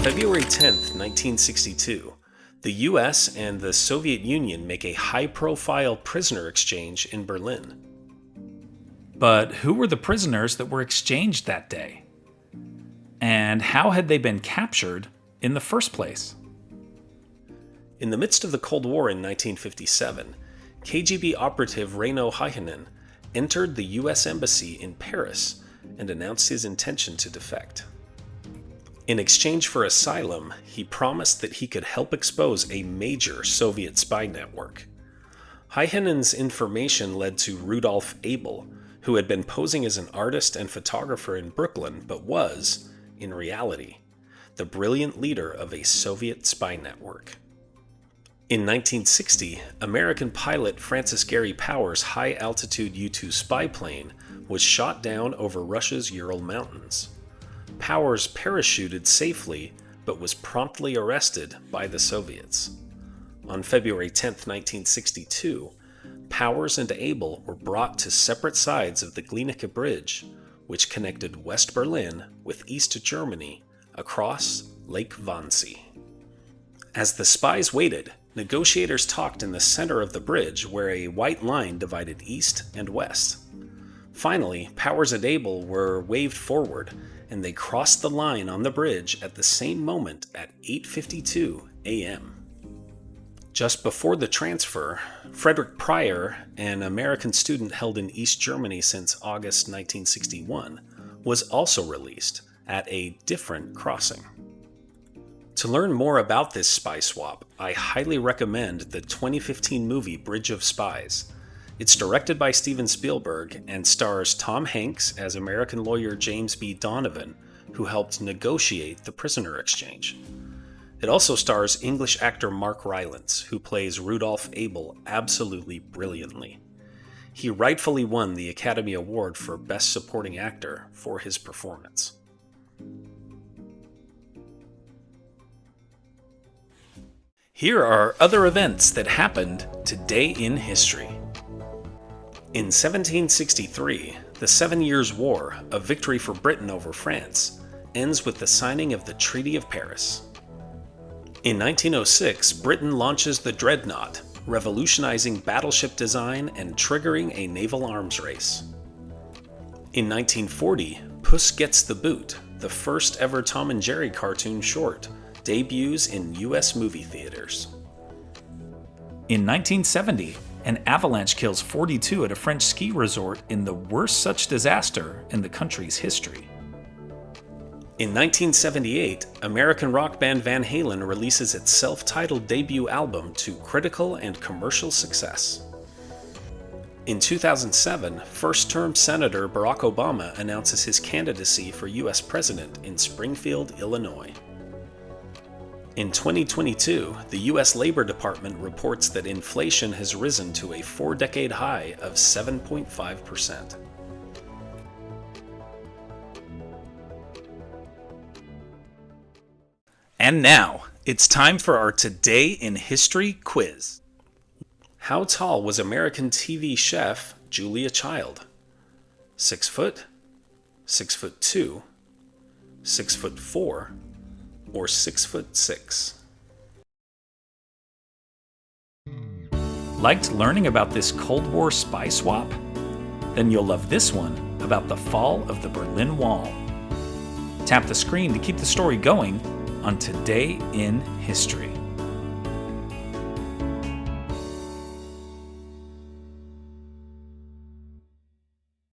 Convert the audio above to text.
February 10th, 1962, the US and the Soviet Union make a high-profile prisoner exchange in Berlin. But who were the prisoners that were exchanged that day? And how had they been captured in the first place? In the midst of the Cold War in 1957, KGB operative Reino Hayhanen entered the US Embassy in Paris and announced his intention to defect. In exchange for asylum, he promised that he could help expose a major Soviet spy network. Hayhanen's information led to Rudolf Abel, who had been posing as an artist and photographer in Brooklyn, but was, in reality, the brilliant leader of a Soviet spy network. In 1960, American pilot Francis Gary Powers' high-altitude U-2 spy plane was shot down over Russia's Ural Mountains. Powers parachuted safely, but was promptly arrested by the Soviets. On February 10, 1962, Powers and Abel were brought to separate sides of the Glienicke Bridge, which connected West Berlin with East Germany across Lake Wannsee. As the spies waited, negotiators talked in the center of the bridge where a white line divided east and west. Finally, Powers and Abel were waved forward, and they crossed the line on the bridge at the same moment at 8:52 a.m. Just before the transfer, Frederic Pryor, an American student held in East Germany since August 1961, was also released at a different crossing. To learn more about this spy swap, I highly recommend the 2015 movie Bridge of Spies. It's directed by Steven Spielberg and stars Tom Hanks as American lawyer James B. Donovan, who helped negotiate the prisoner exchange. It also stars English actor Mark Rylance, who plays Rudolf Abel absolutely brilliantly. He rightfully won the Academy Award for Best Supporting Actor for his performance. Here are other events that happened today in history. In 1763, the 7 Years' War, a victory for Britain over France, ends with the signing of the Treaty of Paris. In 1906, Britain launches the Dreadnought, revolutionizing battleship design and triggering a naval arms race. In 1940, Puss Gets the Boot, the first ever Tom and Jerry cartoon short, debuts in US movie theaters. In 1970, an avalanche kills 42 at a French ski resort in the worst such disaster in the country's history. In 1978, American rock band Van Halen releases its self-titled debut album to critical and commercial success. In 2007, first-term Senator Barack Obama announces his candidacy for U.S. President in Springfield, Illinois. In 2022, the U.S. Labor Department reports that inflation has risen to a 4-decade high of 7.5%. And now, it's time for our Today in History quiz. How tall was American TV chef Julia Child? 6 foot, 6'2", 6'4", or 6'6"? Liked learning about this Cold War spy swap? Then you'll love this one about the fall of the Berlin Wall. Tap the screen to keep the story going on Today in History.